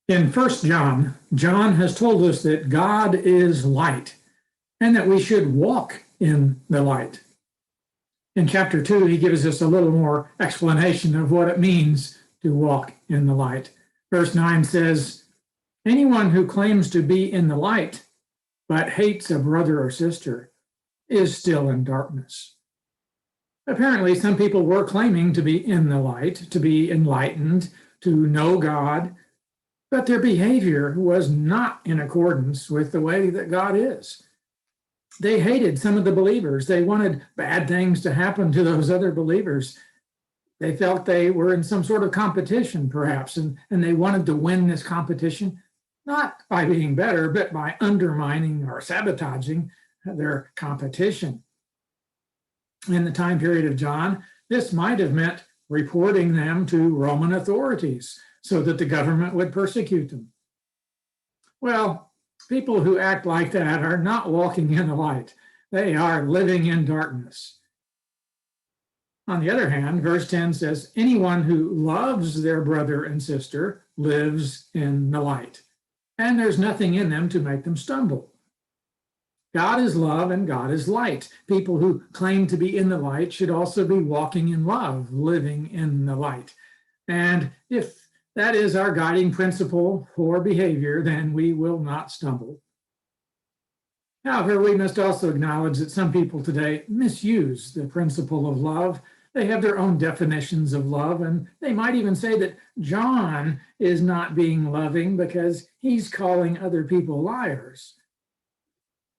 In 1 John, John has told us that God is light and that we should walk in the light. In chapter 2, he gives us a little more explanation of what it means to walk in the light. Verse 9 says, anyone who claims to be in the light but hates a brother or sister is still in darkness. Apparently, some people were claiming to be in the light, to be enlightened, to know God, but their behavior was not in accordance with the way that God is. They hated some of the believers. They wanted bad things to happen to those other believers. They felt they were in some sort of competition, perhaps, and they wanted to win this competition, not by being better, but by undermining or sabotaging their competition. In the time period of John, this might have meant reporting them to Roman authorities so that the government would persecute them. Well, people who act like that are not walking in the light. They are living in darkness. On the other hand, verse 10 says, anyone who loves their brother and sister lives in the light, and there's nothing in them to make them stumble. God is love and God is light. People who claim to be in the light should also be walking in love, living in the light. And if that is our guiding principle for behavior, then we will not stumble. However, we must also acknowledge that some people today misuse the principle of love. They have their own definitions of love, and they might even say that John is not being loving because he's calling other people liars.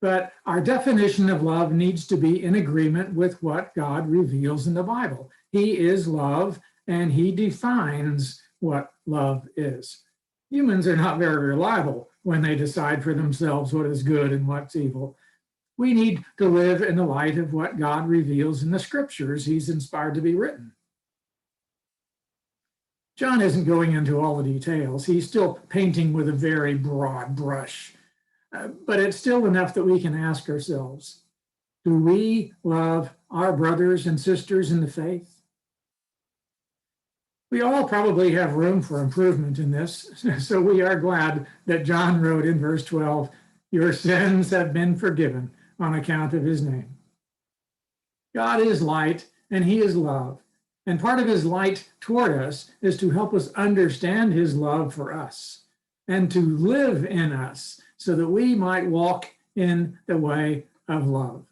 But our definition of love needs to be in agreement with what God reveals in the Bible. He is love, and he defines what love is. Humans are not very reliable when they decide for themselves what is good and what's evil. We need to live in the light of what God reveals in the scriptures he's inspired to be written. John isn't going into all the details. He's still painting with a very broad brush. But it's still enough that we can ask ourselves, do we love our brothers and sisters in the faith? We all probably have room for improvement in this, so we are glad that John wrote in verse 12, your sins have been forgiven on account of his name. God is light and he is love, and part of his light toward us is to help us understand his love for us and to live in us, so that we might walk in the way of love.